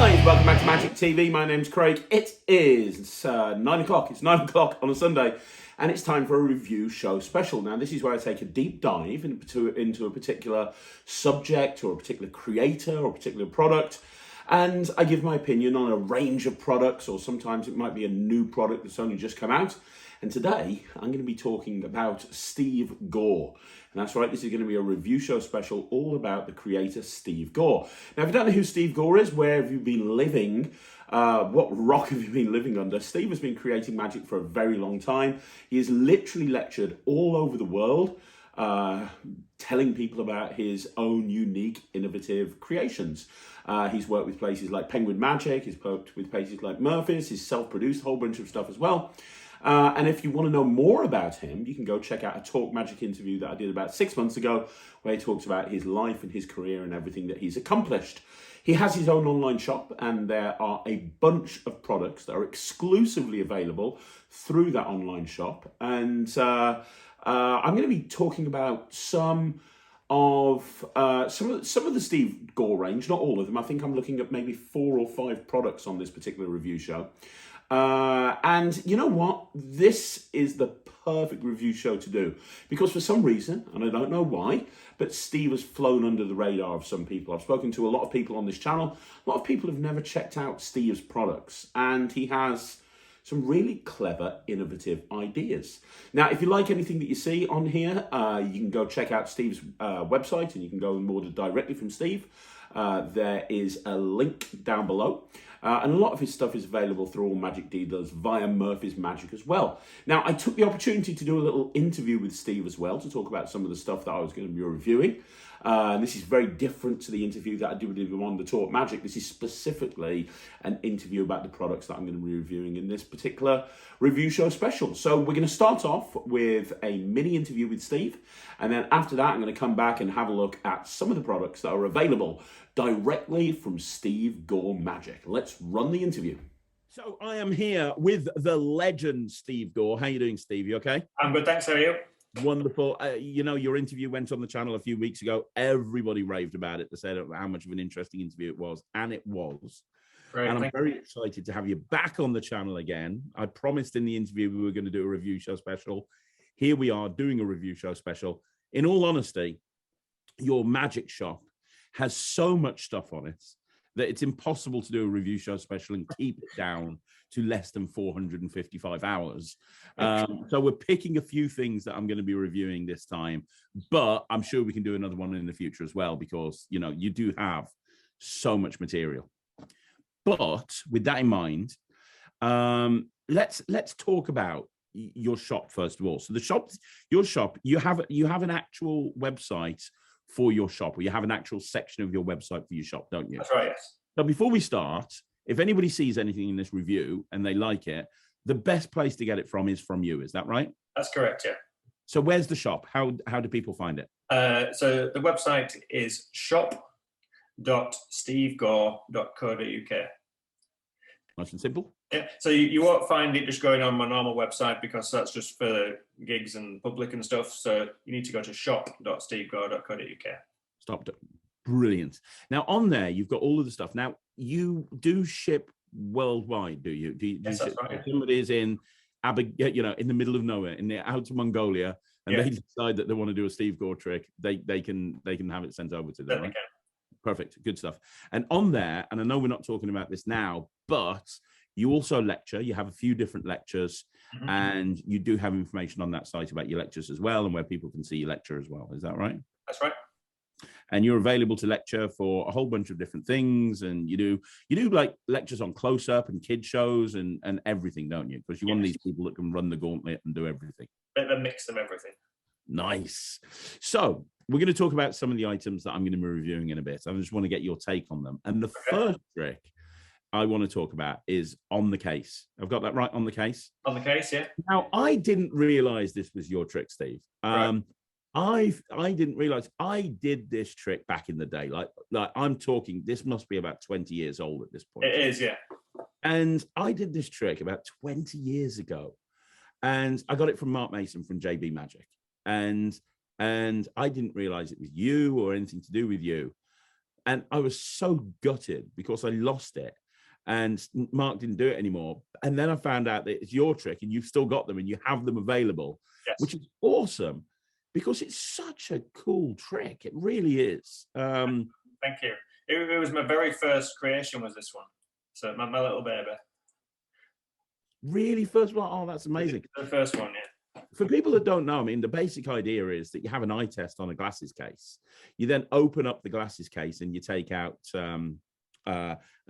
guys, welcome back to Magic TV. My name's Craig. It is 9 o'clock. It's 9 o'clock on a Sunday, and it's time for a review show special. Now, this is where I take a deep dive into a particular subject or a particular creator or a particular product, and I give my opinion on a range of products, or sometimes it might be a new product that's only just come out. And today, I'm going to be talking about Steve Gore. And that's right, this is going to be a review show special all about the creator Steve Gore. Now, if you don't know who Steve Gore is, where have you been living? What rock have you been living under? Steve has been creating magic for a very long time. He has literally lectured all over the world, telling people about his own unique, innovative creations. He's worked with places like Penguin Magic, he's worked with places like Murphy's, he's self-produced a whole bunch of stuff as well. And if you want to know more about him, you can go check out a Talk Magic interview that I did about 6 months ago, where he talks about his life and his career and everything that he's accomplished. He has his own online shop, and there are a bunch of products that are exclusively available through that online shop. And I'm going to be talking about some of the Steve Gore range, not all of them. I think I'm looking at maybe 4 or 5 products on this particular review show. And you know what? This is the perfect review show to do, because for some reason, and I don't know why, but Steve has flown under the radar of some people. I've spoken to a lot of people on this channel. A lot of people have never checked out Steve's products, and he has some really clever, innovative ideas. Now, if you like anything that you see on here, you can go check out Steve's website, and you can go and order directly from Steve. There is a link down below. And a lot of his stuff is available through all magic dealers via Murphy's Magic as well. Now, I took the opportunity to do a little interview with Steve as well to talk about some of the stuff that I was going to be reviewing. And this is very different to the interview that I did with him on the Talk Magic. This is specifically an interview about the products that I'm going to be reviewing in this particular review show special. So we're going to start off with a mini interview with Steve. And then after that, I'm going to come back and have a look at some of the products that are available directly from Steve Gore Magic. Let's run the interview. So I am here with the legend, Steve Gore. How are you doing, Steve? You okay? I'm good, thanks. How are you? Wonderful. You know, your interview went on the channel a few weeks ago. Everybody raved about it. They said how much of an interesting interview it was, and it was. Great, and I'm very excited to have you back on the channel again. I promised in the interview we were going to do a review show special. Here we are doing a review show special. In all honesty, your magic shop has so much stuff on it that it's impossible to do a review show special and keep it down to less than 455 hours. So we're picking a few things that I'm going to be reviewing this time, but I'm sure we can do another one in the future as well, because, you know, you do have so much material. But with that in mind, let's talk about your shop first of all. So your shop, you have an actual website for your shop, or you have an actual section of your website for your shop, don't you? That's right, yes. So before we start, if anybody sees anything in this review and they like it, the best place to get it from is from you. Is that right? That's correct, yeah. So where's the shop? How do people find it? So the website is shop.stevegore.co.uk. Nice and simple. Yeah, so you won't find it just going on my normal website, because that's just for gigs and public and stuff. So you need to go to shop.stevegore.co.uk. Stopped. Brilliant. Now on there, you've got all of the stuff. Now you do ship worldwide, do you? Yes, that's right. If somebody is in in the middle of nowhere, in the out of Mongolia, and they decide that they want to do a Steve Gore trick, they can have it sent over to them. Right? Perfect. Good stuff. And on there, and I know we're not talking about this now, but you also lecture. You have a few different lectures, and you do have information on that site about your lectures as well, and where people can see your lecture as well. Is that right? That's right. And you're available to lecture for a whole bunch of different things, and you do like lectures on close-up and kid shows and everything, don't you? Because you're one of these people that can run the gauntlet and do everything. Bit of a mix of everything. Nice. So we're going to talk about some of the items that I'm going to be reviewing in a bit. I just want to get your take on them. And the first trick I want to talk about is on the case. I've got that right, on the case? On the case, yeah. Now, I didn't realize this was your trick, Steve. Right. I didn't realize I did this trick back in the day. Like I'm talking, this must be about 20 years old at this point. It is, yeah. And I did this trick about 20 years ago. And I got it from Mark Mason from JB Magic. And I didn't realize it was you or anything to do with you. And I was so gutted because I lost it and Mark didn't do it anymore. And then I found out that it's your trick and you've still got them and you have them available, Yes. which is awesome because it's such a cool trick. It really is. Thank you. It was my very first creation was this one. So my little baby. Really? First one? Oh, that's amazing. The first one, yeah. For people that don't know, I mean, the basic idea is that you have an eye test on a glasses case. You then open up the glasses case and you take out an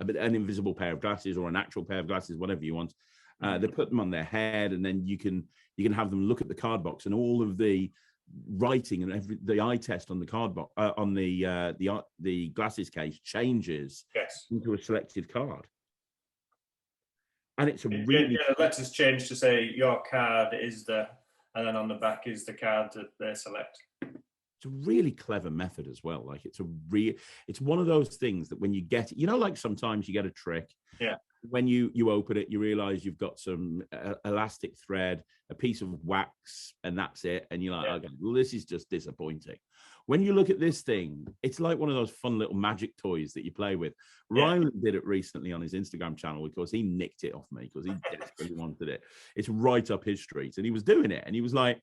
invisible pair of glasses or an actual pair of glasses, whatever you want. They put them on their head, and then you can have them look at the card box, and all of the writing and the eye test on the card box on the glasses case changes into a selected card. And it's a really the letters change to say your card is and then on the back is the card that they select. It's a really clever method as well. Like it's one of those things that when you get it, like sometimes you get a trick. Yeah. When you open it, you realize you've got some elastic thread, a piece of wax, and that's it. And you're like, okay, well, this is just disappointing. When you look at this thing, it's like one of those fun little magic toys that you play with. Ryland did it recently on his Instagram channel because he nicked it off me because he desperately wanted it. It's right up his street. And he was doing it. And he was like,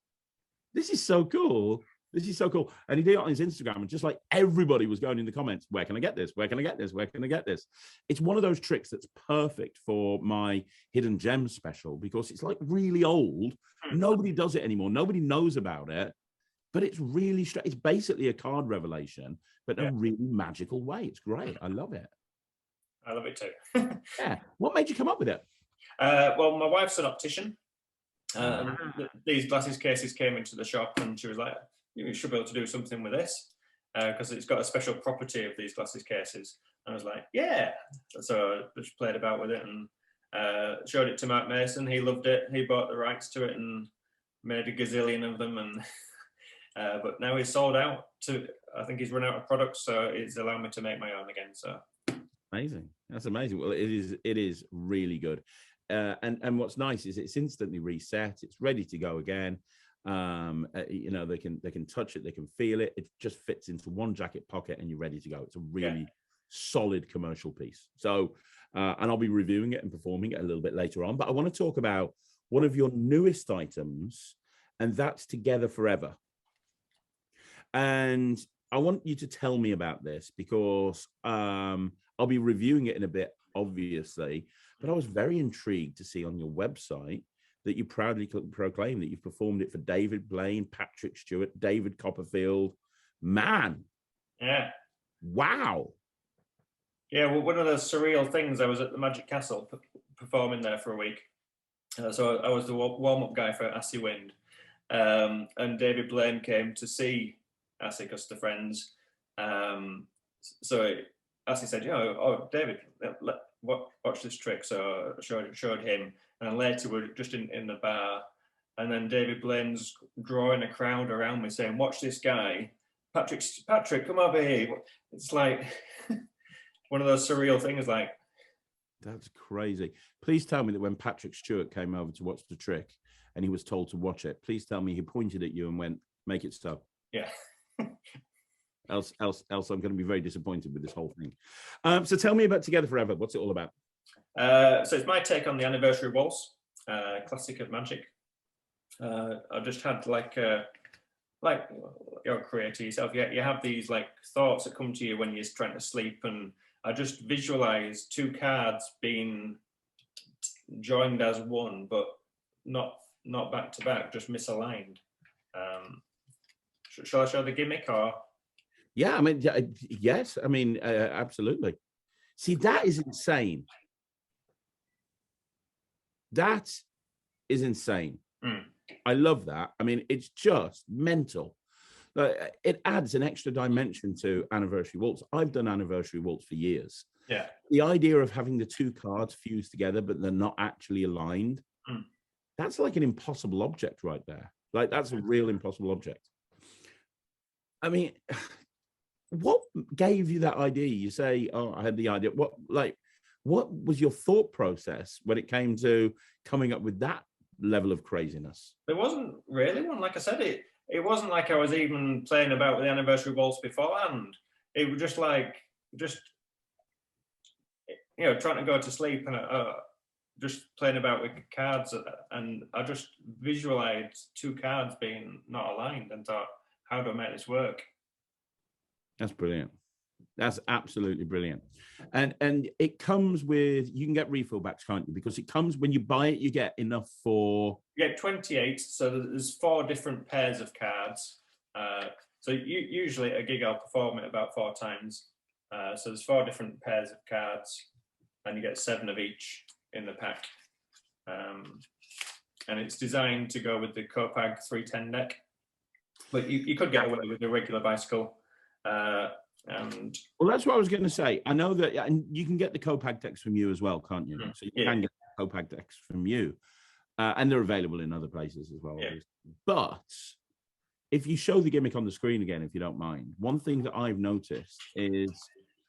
this is so cool. This is so cool. And he did it on his Instagram. And just like everybody was going in the comments, where can I get this? Where can I get this? Where can I get this? It's one of those tricks that's perfect for my hidden gems special because it's like really old. Nobody does it anymore. Nobody knows about it. But it's really strange. It's basically a card revelation, but in a really magical way. It's great. I love it. I love it too. Yeah. What made you come up with it? Well, my wife's an optician. These glasses cases came into the shop and she was like, you should be able to do something with this because it's got a special property of these glasses cases. And I was like, yeah. So I just played about with it and showed it to Mark Mason. He loved it. He bought the rights to it and made a gazillion of them. And but now he's sold out. I think he's run out of products, so it's allowed me to make my own again. So amazing. That's amazing. Well, it is really good. And what's nice is it's instantly reset. It's ready to go again. They can touch it, they can feel it. It just fits into one jacket pocket, and you're ready to go. It's a really solid commercial piece. So, and I'll be reviewing it and performing it a little bit later on. But I want to talk about one of your newest items, and that's Together Forever. And I want you to tell me about this because I'll be reviewing it in a bit, obviously. But I was very intrigued to see on your website that you proudly proclaim that you've performed it for David Blaine, Patrick Stewart, David Copperfield. Man. Yeah. Wow. Yeah, well, one of those surreal things, I was at the Magic Castle performing there for a week. So I was the warm-up guy for Assy Wind. And David Blaine came to see Assy because they're friends. So Assy said, oh, David, watch this trick. So I showed him. And then later we're just in the bar. And then David Blaine's drawing a crowd around me saying, watch this guy. Patrick, come over here. It's like one of those surreal things like. That's crazy. Please tell me that when Patrick Stewart came over to watch the trick and he was told to watch it, please tell me he pointed at you and went, make it so. Yeah. Else I'm going to be very disappointed with this whole thing. So tell me about Together Forever. What's it all about? So it's my take on the anniversary waltz, classic of magic. I just had like you're a creator yourself. You have these like thoughts that come to you when you're trying to sleep, and I just visualized two cards being joined as one, but not back to back, just misaligned. Shall I show the gimmick or? Yeah, I mean, yes, I mean, absolutely. See, that is insane. That is insane. I love that. I mean, it's just mental. It adds an extra dimension to Anniversary Waltz. I've done Anniversary Waltz for years. Yeah. The idea of having the two cards fused together, but they're not actually aligned, that's like an impossible object right there. Like, that's a real impossible object. I mean, what gave you that idea? You say, oh, I had the idea. What was your thought process when it came to coming up with that level of craziness? There wasn't really one. Like I said, it wasn't like I was even playing about with the anniversary waltz beforehand. It was just like just trying to go to sleep and just playing about with cards, and I just visualized 2 cards being not aligned and thought, how do I make this work? That's brilliant. That's absolutely brilliant. And it comes with, you can get refill backs, can't you? Because it comes, when you buy it, you get enough for... You get 28, so there's 4 different pairs of cards. So usually a gig I'll perform it about 4 times. So there's 4 different pairs of cards, and you get 7 of each in the pack. And it's designed to go with the Copag 310 deck. But you could get away with a regular bicycle. And well, that's what I was going to say. I know that, and you can get the Copag decks from you as well, can't you? So you can get Copag decks from you, and they're available in other places as well. Yeah. But if you show the gimmick on the screen again, if you don't mind, one thing that I've noticed is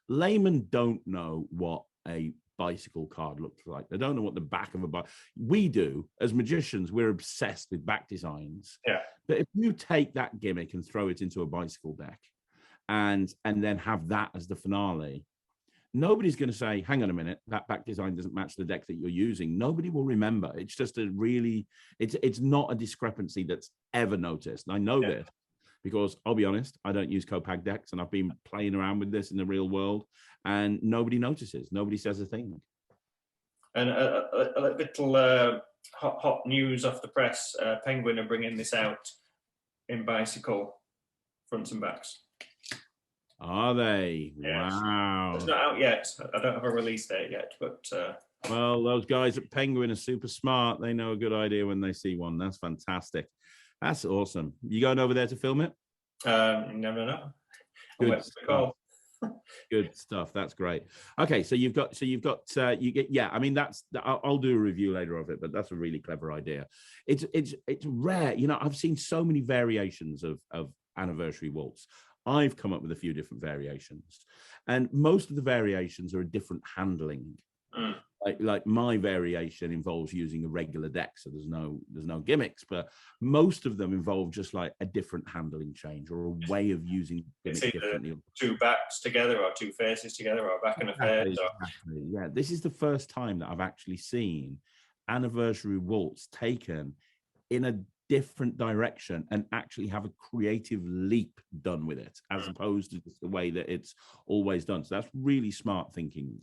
laymen don't know what a bicycle card looks like. They don't know what the back of a bike. We do as magicians. We're obsessed with back designs. Yeah. But if you take that gimmick and throw it into a bicycle deck, and then have that as the finale, nobody's going to say, hang on a minute, that back design doesn't match the deck that you're using. Nobody will remember. It's just a really, it's not a discrepancy that's ever noticed. And I know this because I'll be honest, I don't use Copag decks, and I've been playing around with this in the real world, and nobody notices. Nobody says a thing. And a little hot news off the press, Penguin are bringing this out in bicycle fronts and backs. Are they? Yes. Wow. It's not out yet. I don't have a release date yet, but... Well, those guys at Penguin are super smart. They know a good idea when they see one. That's fantastic. That's awesome. You going over there to film it? No. Good stuff. Good stuff. That's great. Okay, so you get, yeah, I mean, I'll do a review later of it, but that's a really clever idea. It's rare. I've seen so many variations of Anniversary Waltz. I've come up with a few different variations, and most of the variations are a different handling. Like my variation involves using a regular deck, so there's no gimmicks, but most of them involve just like a different handling change or a way of using it's gimmick either differently. 2 backs together or 2 faces together or back and a face. Exactly. Yeah, this is the first time that I've actually seen Anniversary Waltz taken in a different direction and actually have a creative leap done with it, as opposed to just the way that it's always done. So that's really smart thinking,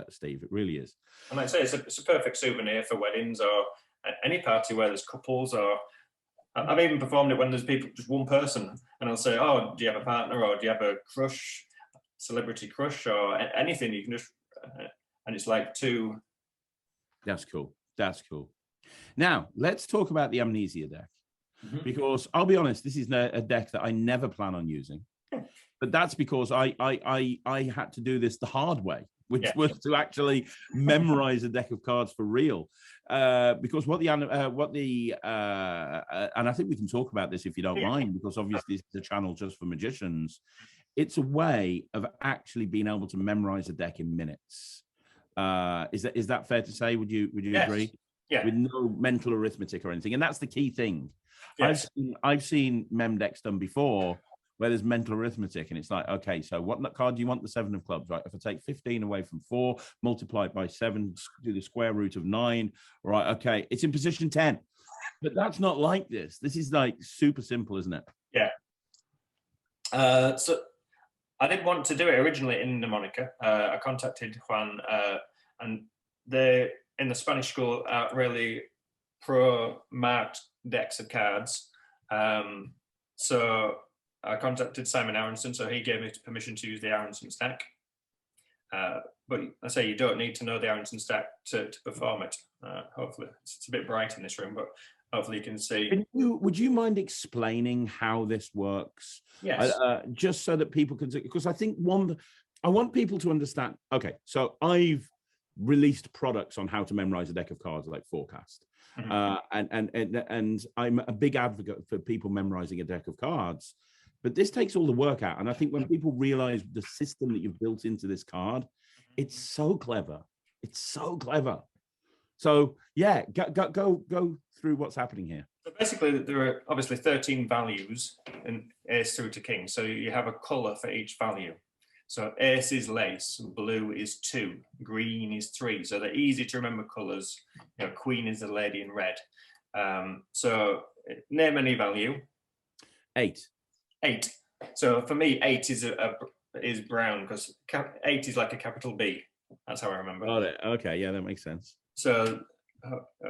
Steve. It really is. And like I say, it's a perfect souvenir for weddings or any party where there's couples, or I've even performed it when there's people, just one person, and I'll say, oh, do you have a partner, or do you have a crush, celebrity crush, or anything? You can just, and it's like 2. That's cool. That's cool. Now, let's talk about the Amnesia deck, because I'll be honest, this is a deck that I never plan on using, but that's because I had to do this the hard way, which was to actually memorize a deck of cards for real. Because and I think we can talk about this if you don't mind, because obviously it's a channel just for magicians. It's a way of actually being able to memorize a deck in minutes. Is that fair to say? Would you agree? Yeah. With no mental arithmetic or anything, and that's the key thing. Yes. I've seen mem decks done before where there's mental arithmetic, and it's like, okay, so what card do you want? The 7 of clubs, right? If I take 15 away from 4, multiply it by 7, do the square root of 9, right? Okay, it's in position 10, but that's not like this. This is like super simple, isn't it? Yeah. So I didn't want to do it originally in mnemonica. I contacted Juan, and they, in the Spanish school, are really pro-marked decks of cards. So I contacted Simon Aronson, so he gave me permission to use the Aronson stack. But I say you don't need to know the Aronson stack to perform it. Hopefully, it's a bit bright in this room, but hopefully you can see. Would you mind explaining how this works? Yes. Just so that people can, because I think I want people to understand. Okay, so I've released products on how to memorize a deck of cards like Forecast, and I'm a big advocate for people memorizing a deck of cards, but this takes all the work out. And I think when people realize the system that you've built into this card, it's so clever. It's so clever. So yeah, go through what's happening here. So basically, there are obviously 13 values in ace through to king. So you have a color for each value. So ace is lace, blue is 2, green is 3. So they're easy to remember colours. You know, queen is the lady in red. So name any value. 8. 8. So for me, 8 is brown because 8 is like a capital B. That's how I remember. Got it. Okay, yeah, that makes sense. So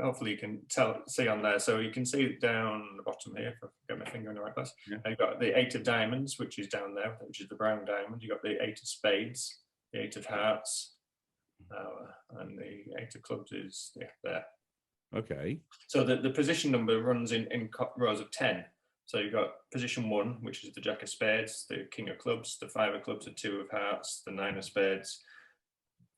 hopefully you can see on there. So you can see down the bottom here, if I get my finger in the right place. Yeah. You've got the 8 of diamonds, which is down there, which is the brown diamond. You've got the 8 of spades, the 8 of hearts, and the 8 of clubs is there. Okay. So the position number runs in rows of 10. So you've got position 1, which is the jack of spades, the king of clubs, the 5 of clubs, the 2 of hearts, the 9 of spades,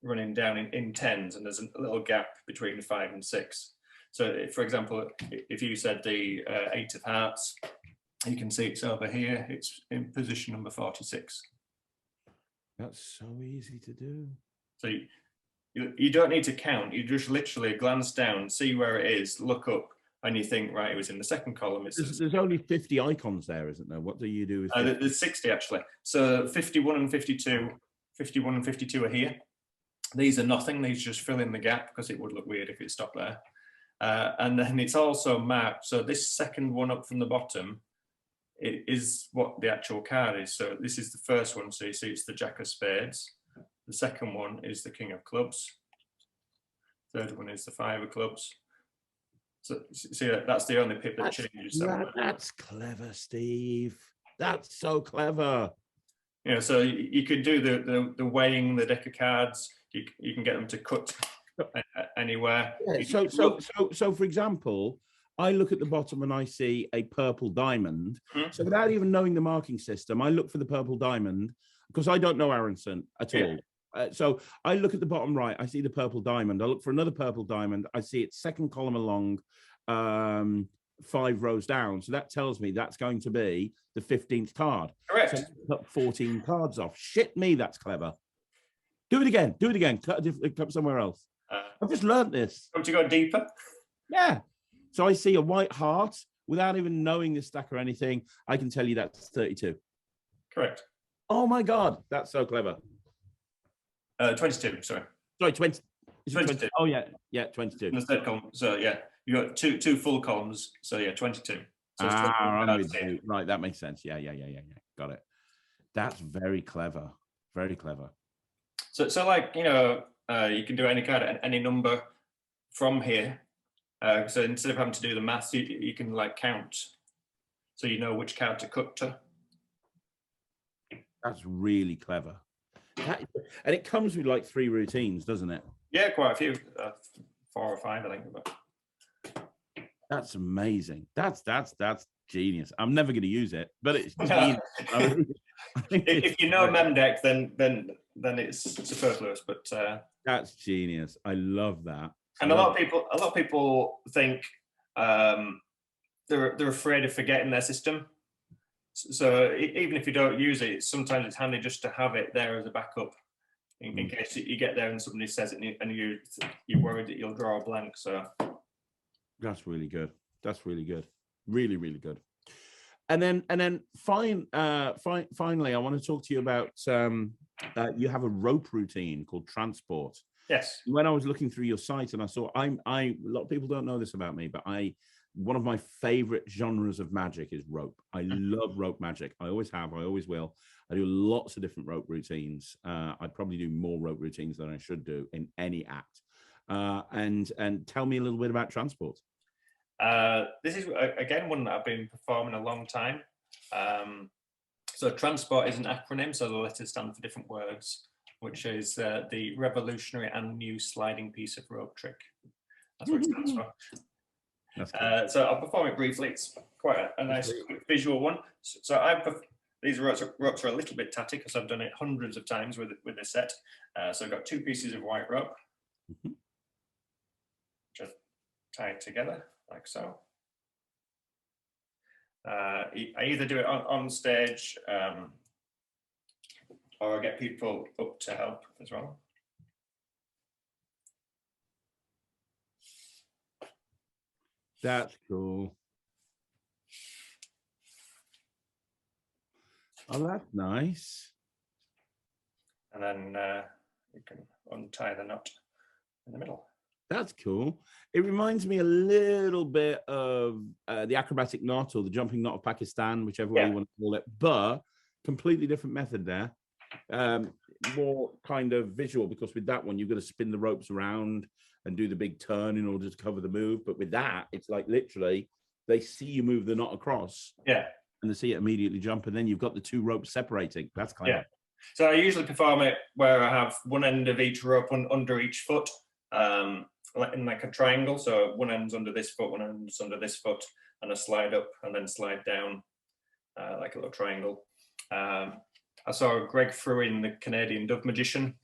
running down in tens, and there's a little gap between 5 and 6. So for example, if you said the 8 of hearts, you can see it's over here, it's in position number 46. That's so easy to do. So you don't need to count, you just literally glance down, see where it is, look up, and you think, right, it was in the second column. There's only 50 icons there, isn't there? What do you do with there's 60 actually. So 51 and 52 are here. These are nothing, these just fill in the gap because it would look weird if it stopped there. And then it's also marked. So this second one up from the bottom is what the actual card is. So this is the first one. So you see it's the jack of spades. The second one is the king of clubs. Third one is the 5 of clubs. So see, that's the only pip that changes. That's clever, Steve. That's so clever. Yeah, so you could do the weighing the deck of cards. You can get them to cut anywhere. Yeah, so for example, I look at the bottom and I see a purple diamond. Mm-hmm. So without even knowing the marking system, I look for the purple diamond because I don't know Aronson at all. So I look at the bottom right, I see the purple diamond. I look for another purple diamond. I see its second column along, 5 rows down. So that tells me that's going to be the 15th card. Correct. So cut 14 cards off. Shit me, that's clever. Do it again. Do it again. Cut somewhere else. I've just learned this. Want to go deeper? Yeah. So I see a white heart without even knowing the stack or anything. I can tell you that's 32. Correct. Oh my God, that's so clever. 22, sorry. Sorry, 20. 22. Oh, yeah. Yeah, 22. In the third column. So, yeah, you got two full columns. So, yeah, 22. So right, that makes sense. Yeah. Got it. That's very clever. Very clever. So like, you can do any card at any number from here. So instead of having to do the maths, you can like count. So you know which card to cut to. That's really clever. And it comes with like 3 routines, doesn't it? Yeah, quite a few. 4 or 5, I think. That's amazing. That's genius. I'm never going to use it, but it's genius. If you know Mem Deck, then it's superfluous. But that's genius. I love that. And a lot of people think they're afraid of forgetting their system. So even if you don't use it, sometimes it's handy just to have it there as a backup in case you get there and somebody says it and you're worried that you'll draw a blank. So that's really good. That's really good. Really, really good. And then finally, I want to talk to you about you have a rope routine called Transport. Yes. When I was looking through your site and I saw a lot of people don't know this about me, but one of my favorite genres of magic is rope. I love rope magic. I always have. I always will. I do lots of different rope routines. I probably do more rope routines than I should do in any act. And tell me a little bit about Transport. This is again one that I've been performing a long time. So Transport is an acronym, so the letters stand for different words, which is the revolutionary and new sliding piece of rope trick. That's what it stands for. So I'll perform it briefly. It's quite a nice quick visual one. So these ropes are a little bit tatty because I've done it hundreds of times with this set. So I've got 2 pieces of white rope, just tied together like so. I either do it on stage or I get people up to help as well. That's cool. Oh, that's nice. and then you can untie the knot in the middle. That's cool. It reminds me a little bit of the acrobatic knot or the jumping knot of Pakistan, whichever way you want to call it, but completely different method there. More kind of visual, because with that one, you've got to spin the ropes around and do the big turn in order to cover the move. But with that, it's like literally they see you move the knot across. Yeah. And they see it immediately jump. And then you've got the two ropes separating. That's kind of. So I usually perform it where I have one end of each rope under each foot, in like a triangle. So one end's under this foot, one end's under this foot, and I slide up and then slide down like a little triangle. I saw Greg Fruin, the Canadian Dove Magician,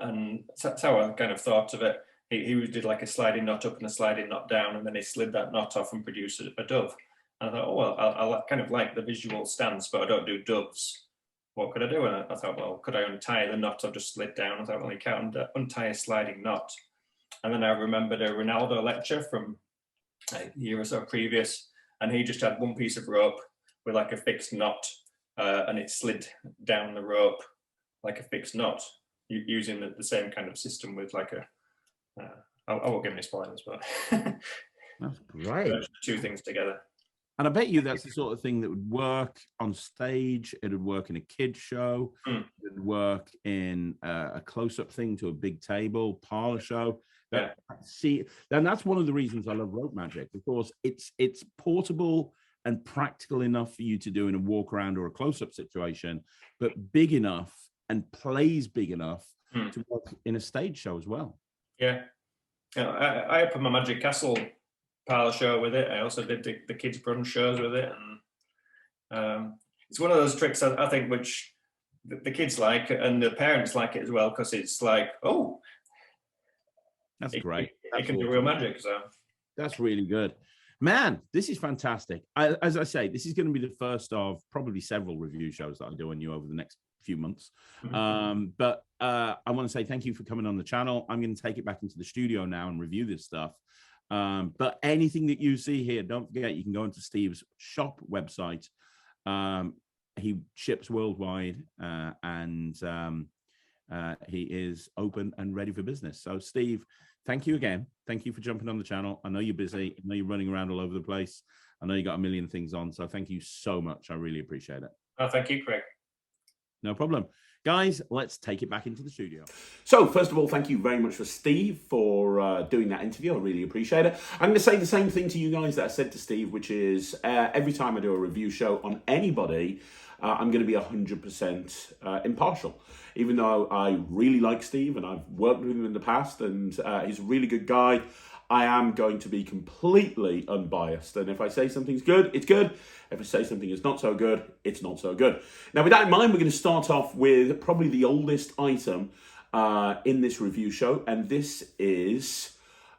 and that's how I kind of thought of it. He did like a sliding knot up and a sliding knot down, and then he slid that knot off and produced a dove. And I thought, oh, well, I kind of like the visual stance, but I don't do doves. What could I do? And I thought, well, could I untie the knot I've just slid down? I thought, well, you can't untie a sliding knot. And then I remembered a Ronaldo lecture from a year or so previous, and he just had one piece of rope with like a fixed knot, and it slid down the rope like a fixed knot, using the same kind of system with like a, I won't give any spoilers, but that's great. Two things together. And I bet you that's the sort of thing that would work on stage. It would work in a kid's show. It would work in a close-up thing to a big table, parlor show. See, and that's one of the reasons I love rope magic, because it's portable and practical enough for you to do in a walk around or a close-up situation, but big enough and plays big enough to work in a stage show as well. Yeah. I opened my Magic Castle parlor show with it. I also did the kids' brunch shows with it, and it's one of those tricks I think which the kids like and the parents like it as well, because it's like, oh, that's great. It can do real magic. So that's really good, man. This is fantastic. As I say, this is going to be the first of probably several review shows that I do on you over the next few months. But I want to say thank you for coming on the channel. I'm going to take it back into the studio now and review this stuff. But anything that you see here, don't forget, you can go into Steve's shop website. He ships worldwide, and he is open and ready for business. So Steve, thank you again. Thank you for jumping on the channel. I know you're busy. I know you're running around all over the place. I know you got a million things on. So thank you so much. I really appreciate it. Oh, thank you, Craig. No problem. Guys, let's take it back into the studio. So, first of all, thank you very much for Steve for doing that interview. I really appreciate it. I'm going to say the same thing to you guys that I said to Steve, which is every time I do a review show on anybody, I'm going to be 100% impartial. Even though I really like Steve and I've worked with him in the past and he's a really good guy, I am going to be completely unbiased. And if I say something's good, it's good. If I say something is not so good, it's not so good. Now, with that in mind, we're going to start off with probably the oldest item in this review show. And this is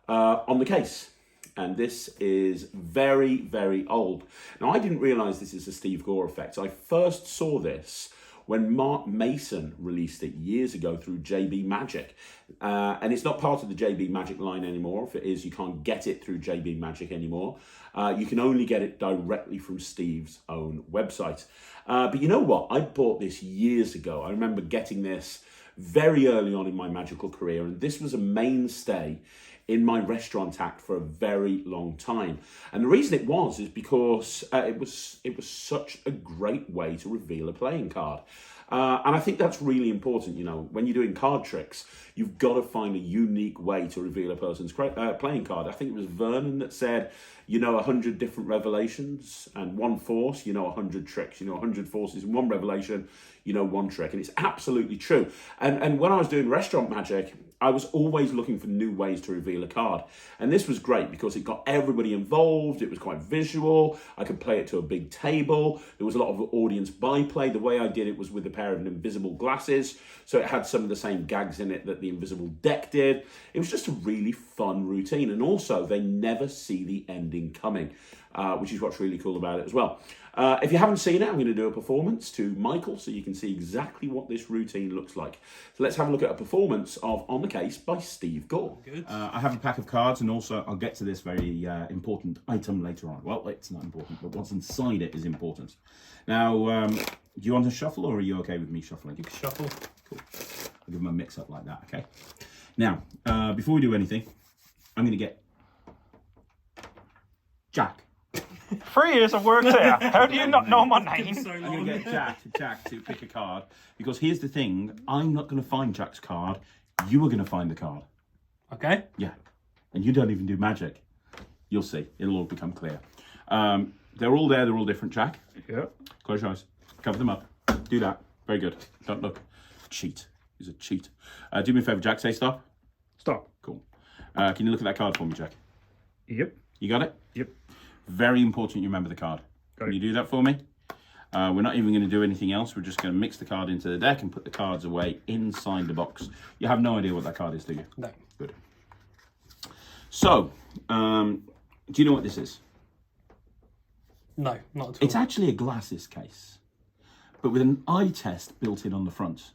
on the case. And this is very, very old. Now, I didn't realize this is a Steve Gore effect. I first saw this when Mark Mason released it years ago through JB Magic. And it's not part of the JB Magic line anymore. If it is, you can't get it through JB Magic anymore. You can only get it directly from Steve's own website. But you know what? I bought this years ago. I remember getting this very early on in my magical career, and this was a mainstay in my restaurant act for a very long time. And the reason it was is because it was such a great way to reveal a playing card. And I think that's really important. You know, when you're doing card tricks, you've got to find a unique way to reveal a person's playing card. I think it was Vernon that said, you know, 100 different revelations and one force, you know, 100 tricks, you know, 100 forces and one revelation, you know, one trick. And it's absolutely true. And when I was doing restaurant magic, I was always looking for new ways to reveal a card. And this was great because it got everybody involved. It was quite visual. I could play it to a big table. There was a lot of audience byplay. The way I did it was with a pair of invisible glasses. So it had some of the same gags in it that the Invisible Deck did. It was just a really fun routine. And also, they never see the ending coming, which is what's really cool about it as well. If you haven't seen it, I'm going to do a performance to Michael so you can see exactly what this routine looks like. So let's have a look at a performance of On the Case by Steve Gore. Good. I have a pack of cards, and also I'll get to this very important item later on. Well, it's not important, but what's inside it is important. Now, do you want to shuffle, or are you okay with me shuffling? You can shuffle. Cool. I'll give them a mix up like that, okay? Now, before we do anything, I'm going to get Jack. 3 years of work there. How do you not know my name? I'm going to get Jack to pick a card, because here's the thing, I'm not going to find Jack's card, you are going to find the card. Okay. Yeah, and you don't even do magic. You'll see, it'll all become clear. They're all there, they're all different, Jack. Yeah. Close your eyes, cover them up, do that, very good. Don't look, cheat, he's a cheat. Do me a favour, Jack, say stop. Stop. Cool. Can you look at that card for me, Jack? Yep. You got it? Yep. Very important you remember the card. Can you do that for me? We're not even going to do anything else. We're just going to mix the card into the deck and put the cards away inside the box. You have no idea what that card is, do you? No. Good. So, do you know what this is? No, not at all. It's actually a glasses case, but with an eye test built in on the front.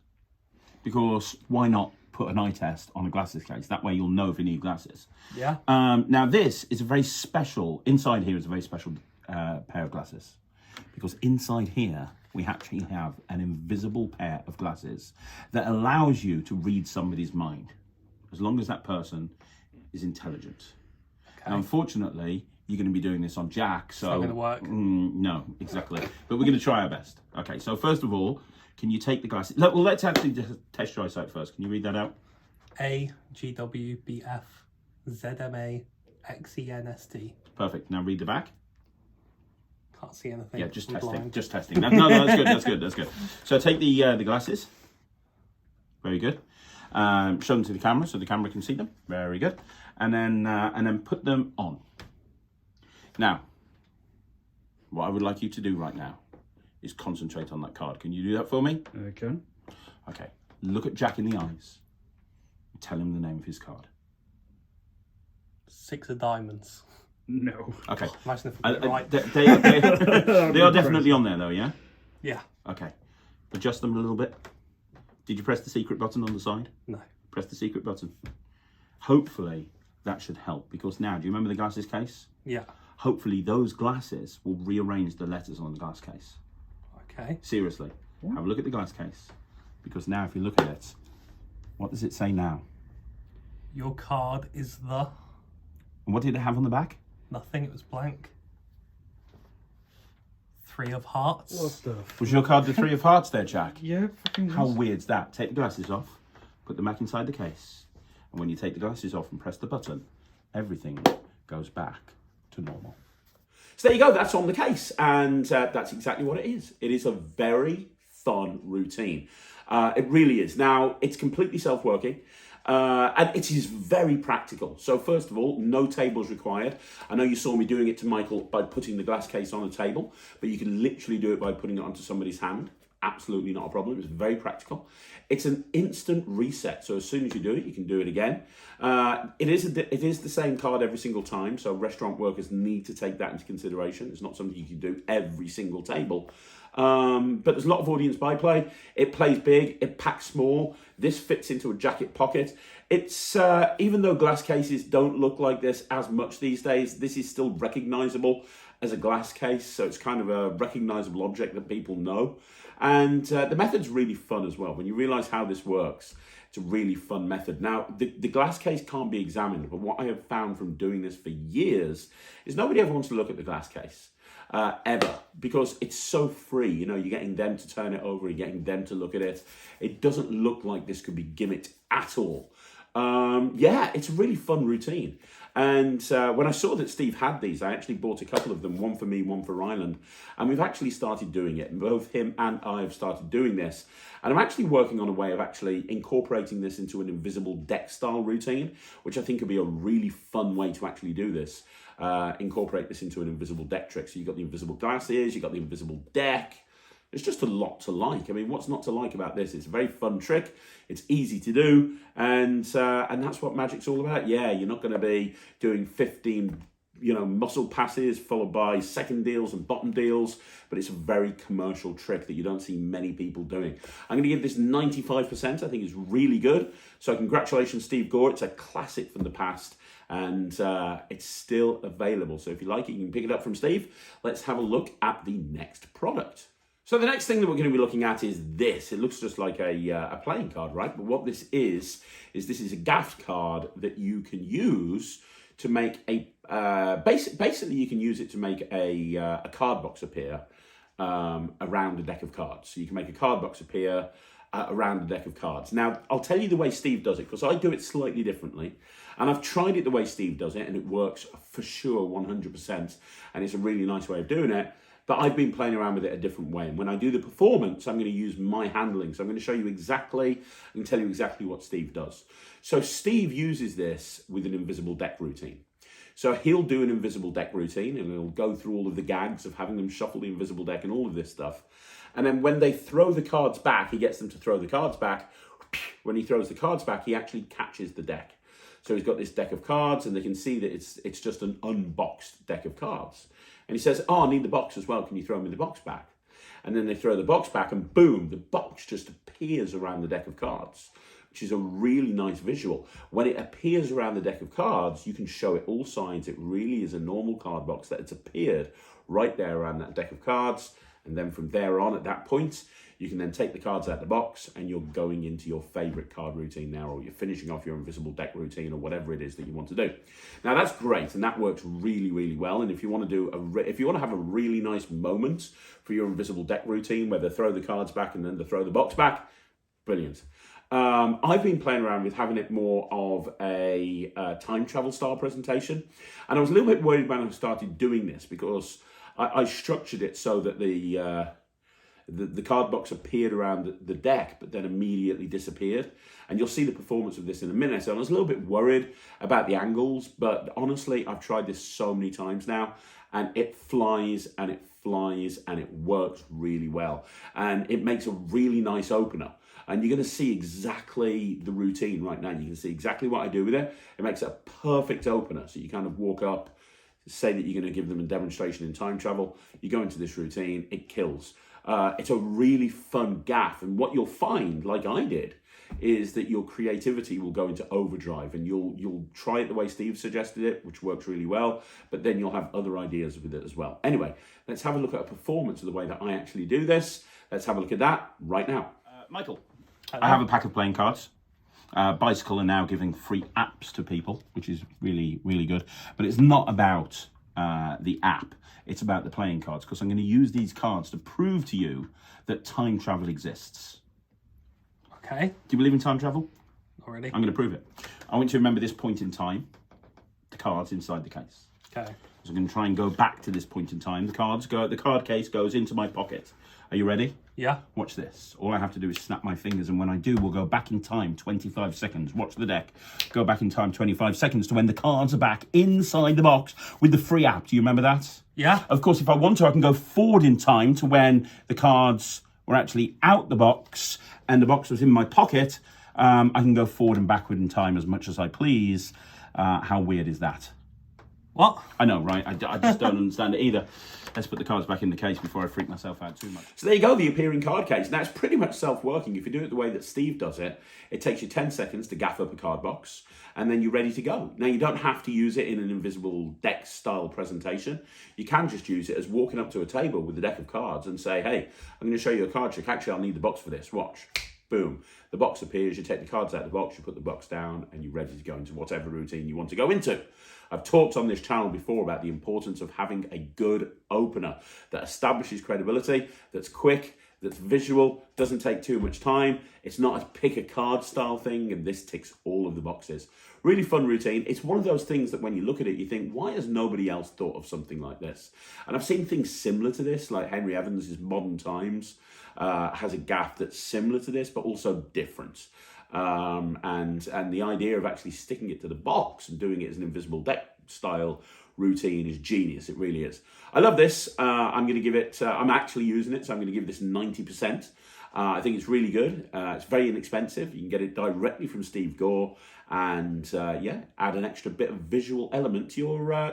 Because why not put an eye test on a glasses case? That way you'll know if you need glasses. Yeah. Now this is a very special, inside here is a very special pair of glasses. Because inside here, we actually have an invisible pair of glasses that allows you to read somebody's mind, as long as that person is intelligent. Okay. Now, unfortunately, you're going to be doing this on Jack, so... It's not going to work. No, exactly. But we're going to try our best. Okay, so first of all, can you take the glasses? Well, let's actually just test your eyesight first. Can you read that out? A G W B F Z M A X E N S T. Perfect. Now read the back. Can't see anything. Yeah, just I'm testing. blind. Just testing. No, that's good. That's good. That's good. So take the glasses. Very good. Show them to the camera so the camera can see them. Very good. And then put them on. Now, what I would like you to do right now is concentrate on that card. Can you do that for me? I can. Okay. Look at Jack in the eyes. And tell him the name of his card. 6 of diamonds. No. Okay. Imagine if I got it right. They are definitely on there though, yeah? Yeah. Okay. Adjust them a little bit. Did you press the secret button on the side? No. Press the secret button. Hopefully that should help, because now, do you remember the glasses case? Yeah. Hopefully those glasses will rearrange the letters on the glass case. Okay. Seriously. Have a look at the glass case. Because now if you look at it, what does it say now? Your card is the... And what did it have on the back? Nothing, it was blank. 3 of hearts. What the? Was your card the 3 of hearts there, Jack? Yeah, fucking. How weird's that? Take the glasses off, put them back inside the case, and when you take the glasses off and press the button, everything goes back to normal. So there you go, that's on the case, and that's exactly what it is. It is a very fun routine. It really is. Now, it's completely self-working. And it is very practical. So first of all, no tables required. I know you saw me doing it to Michael by putting the glass case on a table, but you can literally do it by putting it onto somebody's hand. Absolutely not a problem. It's very practical. It's an instant reset. So as soon as you do it, you can do it again. It is the same card every single time. So restaurant workers need to take that into consideration. It's not something you can do every single table. But there's a lot of audience byplay. It plays big, it packs small. This fits into a jacket pocket. It's even though glass cases don't look like this as much these days, this is still recognizable as a glass case. So it's kind of a recognizable object that people know. And the method's really fun as well. When you realize how this works, it's a really fun method. Now, the glass case can't be examined, but what I have found from doing this for years is nobody ever wants to look at the glass case. Ever, because it's so free. You know, you're getting them to turn it over, you're getting them to look at it. It doesn't look like this could be gimmicked at all. Yeah, it's a really fun routine. And when I saw that Steve had these, I actually bought a couple of them, one for me, one for Ryland. And we've actually started doing it. Both him and I have started doing this. And I'm actually working on a way of actually incorporating this into an invisible deck style routine, which I think would be a really fun way to actually do this. Incorporate this into an invisible deck trick. So you've got the invisible glasses, you've got the invisible deck. There's just a lot to like. I mean, what's not to like about this? It's a very fun trick. It's easy to do, and that's what Magic's all about. Yeah, you're not going to be doing 15, muscle passes followed by second deals and bottom deals, but it's a very commercial trick that you don't see many people doing. I'm going to give this 95%. I think it's really good. So congratulations, Steve Gore. It's a classic from the past. And it's still available. So if you like it, you can pick it up from Steve. Let's have a look at the next product. So the next thing that we're going to be looking at is this. It looks just like a playing card, right? But what this is this is a gaff card that you can use to make a basically you can use it to make a card box appear around a deck of cards. So you can make a card box appear around a deck of cards. Now, I'll tell you the way Steve does it, because I do it slightly differently. And I've tried it the way Steve does it, and it works for sure 100%. And it's a really nice way of doing it. But I've been playing around with it a different way. And when I do the performance, I'm going to use my handling. So I'm going to show you exactly, and tell you exactly what Steve does. So Steve uses this with an invisible deck routine. So he'll do an invisible deck routine, and he'll go through all of the gags of having them shuffle the invisible deck and all of this stuff. And then when they throw the cards back, he gets them to throw the cards back. When he throws the cards back, he actually catches the deck. So he's got this deck of cards, and they can see that it's just an unboxed deck of cards. And he says, oh, I need the box as well. Can you throw me the box back? And then they throw the box back, and boom, the box just appears around the deck of cards, which is a really nice visual. When it appears around the deck of cards, you can show it all sides. It really is a normal card box that it's appeared right there around that deck of cards. And then from there on, at that point, you can then take the cards out of the box, and you're going into your favorite card routine now, or you're finishing off your invisible deck routine, or whatever it is that you want to do. Now that's great, and that works really, really well. And if you want to have a really nice moment for your invisible deck routine, where they throw the cards back and then they throw the box back, brilliant. I've been playing around with having it more of a time travel style presentation, and I was a little bit worried when I started doing this, because I structured it so that the card box appeared around the deck, but then immediately disappeared. And you'll see the performance of this in a minute. So I was a little bit worried about the angles, but honestly, I've tried this so many times now, and it flies and it flies and it works really well. And it makes a really nice opener. And you're going to see exactly the routine right now. You can see exactly what I do with it. It makes a perfect opener. So you kind of walk up, say that you're going to give them a demonstration in time travel. You go into this routine, it kills. It's a really fun gaff, and what you'll find, like I did, is that your creativity will go into overdrive, and you'll try it the way Steve suggested it, which works really well, but then you'll have other ideas with it as well. Anyway, let's have a look at a performance of the way that I actually do this. Let's have a look at that right now. Michael, hello. I have a pack of playing cards. Bicycle are now giving free apps to people, which is really, really good. But it's not about the app. It's about the playing cards, because I'm going to use these cards to prove to you that time travel exists. Okay. Do you believe in time travel? Not really. I'm going to prove it. I want you to remember this point in time, the cards inside the case. Okay. So I'm going to try and go back to this point in time. The card case goes into my pocket. Are you ready? Yeah. Watch this. All I have to do is snap my fingers, and when I do, we'll go back in time 25 seconds. Watch the deck. Go back in time 25 seconds to when the cards are back inside the box with the free app. Do you remember that? Yeah. Of course, if I want to, I can go forward in time to when the cards were actually out the box and the box was in my pocket. I can go forward and backward in time as much as I please. How weird is that? What? I know, right? I just don't understand it either. Let's put the cards back in the case before I freak myself out too much. So there you go, the appearing card case. Now, it's pretty much self-working. If you do it the way that Steve does it, it takes you 10 seconds to gaff up a card box, and then you're ready to go. Now, you don't have to use it in an invisible deck-style presentation. You can just use it as walking up to a table with a deck of cards and say, hey, I'm going to show you a card trick. Actually, I'll need the box for this. Watch. Boom. The box appears, you take the cards out of the box, you put the box down, and you're ready to go into whatever routine you want to go into. I've talked on this channel before about the importance of having a good opener that establishes credibility, that's quick, that's visual, doesn't take too much time. It's not a pick a card style thing, and this ticks all of the boxes. Really fun routine. It's one of those things that when you look at it, you think, why has nobody else thought of something like this? And I've seen things similar to this, like Henry Evans' Modern Times has a gaff that's similar to this, but also different. And the idea of actually sticking it to the box and doing it as an invisible deck style routine is genius. It really is. I love this. I'm going to give it, I'm actually using it, so I'm going to give this 90%. I think it's really good. It's very inexpensive. You can get it directly from Steve Gore, and yeah, add an extra bit of visual element to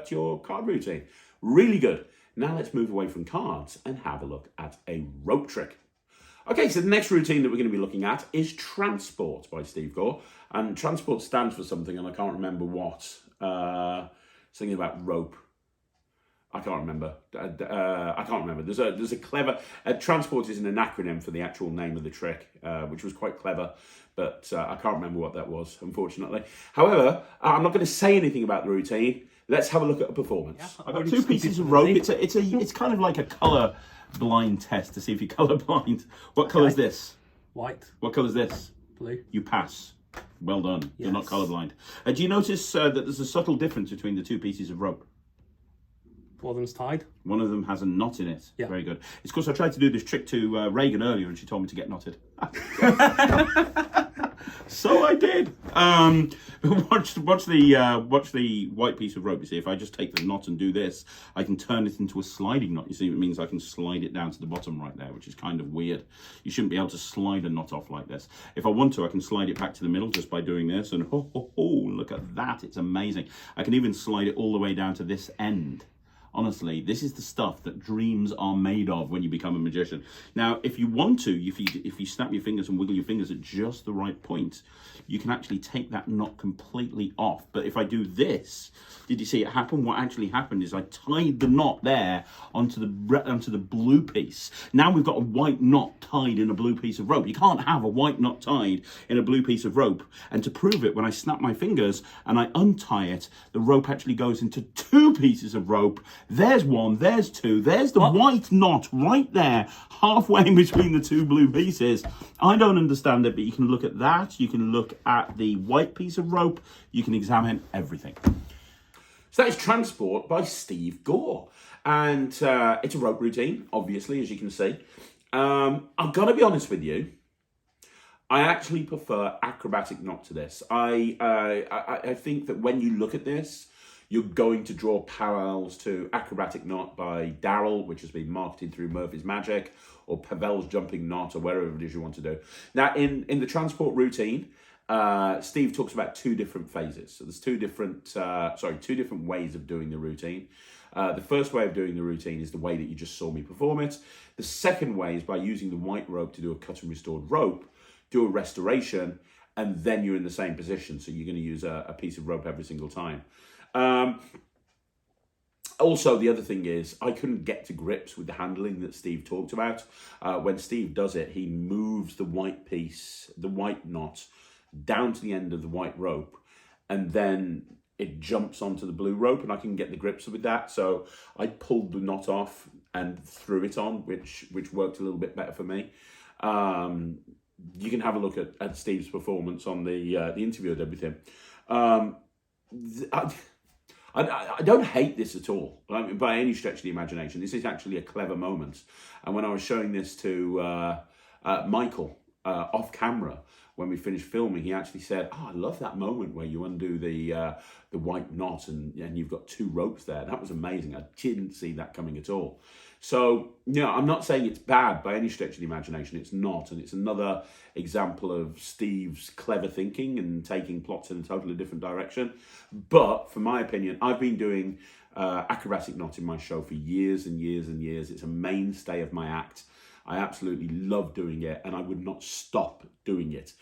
your card routine. Really good. Now let's move away from cards and have a look at a rope trick. Okay, so the next routine that we're going to be looking at is Transport by Steve Gore. And Transport stands for something, and I can't remember what. Something about rope. I can't remember. I can't remember. There's a clever transport isn't an acronym for the actual name of the trick, which was quite clever, but I can't remember what that was, unfortunately. However, I'm not going to say anything about the routine. Let's have a look at a performance. Yeah, I've got 2 pieces of rope. It's kind of like a colour blind test to see if you're colour blind. What colour is this? White. What colour is this? Blue. You pass. Well done. You're not Yes. colourblind. Do you notice that there's a subtle difference between the 2 pieces of rope? One of them's tied. One of them has a knot in it. Yeah. Very good. It's because I tried to do this trick to Reagan earlier and she told me to get knotted. So I did. Watch the white piece of rope. You see, if I just take the knot and do this, I can turn it into a sliding knot. You see, it means I can slide it down to the bottom right there, which is kind of weird. You shouldn't be able to slide a knot off like this. If I want to, I can slide it back to the middle just by doing this. And look at that. It's amazing. I can even slide it all the way down to this end. Honestly, this is the stuff that dreams are made of when you become a magician. Now, if you want to, if you snap your fingers and wiggle your fingers at just the right point, you can actually take that knot completely off. But if I do this, did you see it happen? What actually happened is I tied the knot there onto the blue piece. Now we've got a white knot tied in a blue piece of rope. You can't have a white knot tied in a blue piece of rope. And to prove it, when I snap my fingers and I untie it, the rope actually goes into 2 pieces of rope. There's 1, there's 2, there's the white knot right there, halfway in between the 2 blue pieces. I don't understand it, but you can look at that, you can look at the white piece of rope, you can examine everything. So that is Transport by Steve Gore. And it's a rope routine, obviously, as you can see. I've got to be honest with you. I actually prefer acrobatic knot to this. I think that when you look at this, you're going to draw parallels to Acrobatic Knot by Daryl, which has been marketed through Murphy's Magic, or Pavel's Jumping Knot, or wherever it is you want to do. Now, in the transport routine, Steve talks about 2 different phases. So there's 2 different ways of doing the routine. The first way of doing the routine is the way that you just saw me perform it. The second way is by using the white rope to do a cut and restored rope, do a restoration, and then you're in the same position. So you're going to use a piece of rope every single time. Also, the other thing is I couldn't get to grips with the handling that Steve talked about. When Steve does it, he moves the white piece, the white knot, down to the end of the white rope, and then it jumps onto the blue rope, and I can get the grips with that. So I pulled the knot off and threw it on, which worked a little bit better for me. You can have a look at Steve's performance on the interview and everything. I don't hate this at all, by any stretch of the imagination. This is actually a clever moment. And when I was showing this to Michael off camera, when we finished filming, he actually said, "Oh, I love that moment where you undo the white knot and you've got 2 ropes there. That was amazing. I didn't see that coming at all." So, I'm not saying it's bad by any stretch of the imagination. It's not. And it's another example of Steve's clever thinking and taking plots in a totally different direction. But, for my opinion, I've been doing acrobatic knot in my show for years and years and years. It's a mainstay of my act. I absolutely love doing it, and I would not stop doing it.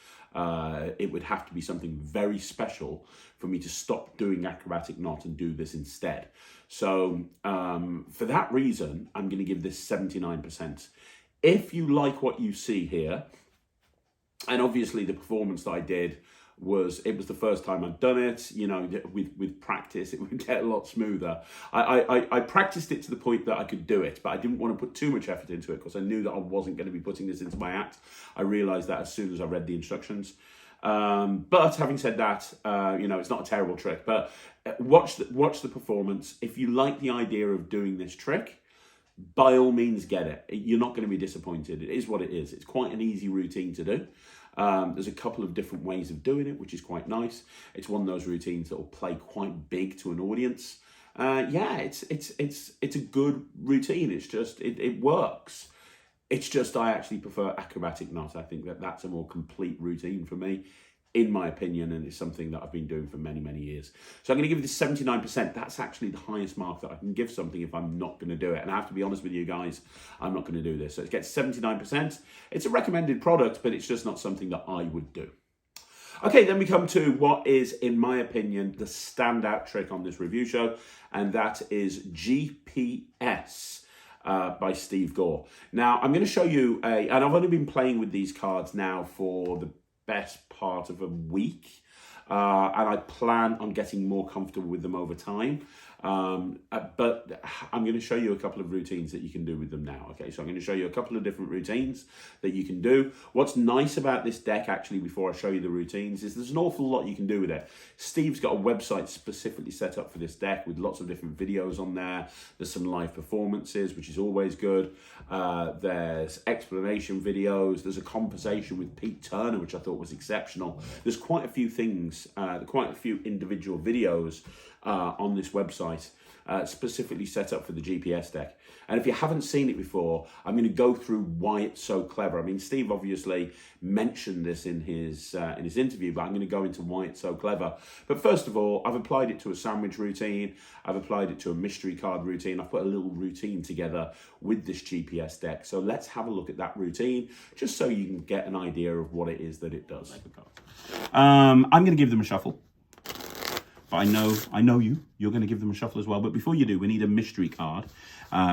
It would have to be something very special for me to stop doing acrobatic knot and do this instead. So for that reason, I'm going to give this 79%. If you like what you see here, and obviously the performance that I did was the first time I'd done it, with practice, it would get a lot smoother. I practiced it to the point that I could do it, but I didn't want to put too much effort into it because I knew that I wasn't going to be putting this into my act. I realized that as soon as I read the instructions. But having said that, it's not a terrible trick, but watch the performance. If you like the idea of doing this trick, by all means get it. You're not going to be disappointed. It is what it is. It's quite an easy routine to do. There's a couple of different ways of doing it, which is quite nice. It's one of those routines that will play quite big to an audience. It's a good routine. It's just, it works. It's just I actually prefer acrobatic knot. I think that's a more complete routine for me, in my opinion, and it's something that I've been doing for many, many years. So I'm going to give this 79%. That's actually the highest mark that I can give something if I'm not going to do it. And I have to be honest with you guys, I'm not going to do this. So it gets 79%. It's a recommended product, but it's just not something that I would do. Okay, then we come to what is, in my opinion, the standout trick on this review show, and that is GPS by Steve Gore. Now, I'm going to show you and I've only been playing with these cards now for the best part of a week, and I plan on getting more comfortable with them over time. But I'm going to show you a couple of routines that you can do with them now. Okay, so I'm going to show you a couple of different routines that you can do. What's nice about this deck, actually, before I show you the routines, is there's an awful lot you can do with it. Steve's got a website specifically set up for this deck with lots of different videos on there. There's some live performances, which is always good. There's explanation videos. There's a conversation with Pete Turner, which I thought was exceptional. There's quite a few things, quite a few individual videos on this website specifically set up for the GPS deck. And if you haven't seen it before, I'm going to go through why it's so clever. I mean, Steve obviously mentioned this in his interview, but I'm going to go into why it's so clever. But first of all, I've applied it to a sandwich routine. I've applied it to a mystery card routine. I've put a little routine together with this GPS deck. So let's have a look at that routine, just so you can get an idea of what it is that it does. I'm going to give them a shuffle. But I know you're going to give them a shuffle as well. But before you do, we need a mystery card,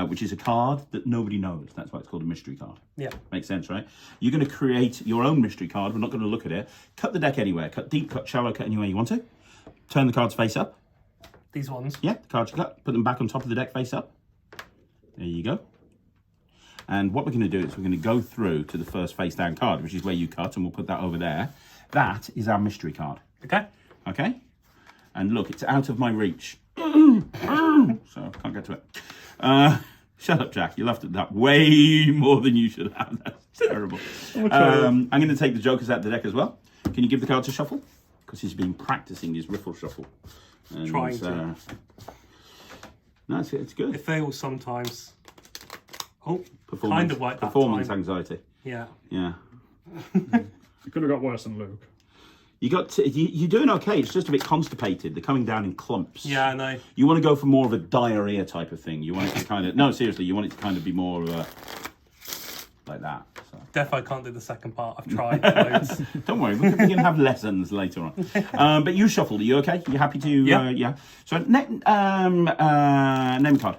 which is a card that nobody knows. That's why it's called a mystery card. Yeah. Makes sense, right? You're going to create your own mystery card. We're not going to look at it. Cut the deck anywhere. Cut deep, cut shallow, cut anywhere you want to. Turn the cards face up. These ones? Yeah, the cards you cut. Put them back on top of the deck face up. There you go. And what we're going to do is we're going to go through to the first face down card, which is where you cut, and we'll put that over there. That is our mystery card. Okay. Okay? And look, it's out of my reach. So I can't get to it. Shut up, Jack. You laughed at that way more than you should have. That's terrible. Okay. I'm going to take the jokers out of the deck as well. Can you give the cards a shuffle? Because he's been practicing his riffle shuffle. And trying to. No, it's good. It fails sometimes. Oh, performance, kind of like that performance time. anxiety. Yeah. Yeah. You could have got worse than Luke. You're doing okay. It's just a bit constipated. They're coming down in clumps. Yeah, I know. You want to go for more of a diarrhea type of thing. You want it to kind of... No, seriously, you want it to kind of be more of a... like that. So. Definitely can't do the second part. I've tried loads. Don't worry, we can have lessons later on. But you shuffled. Are you okay? You happy to... Yeah. Yeah. So, name card.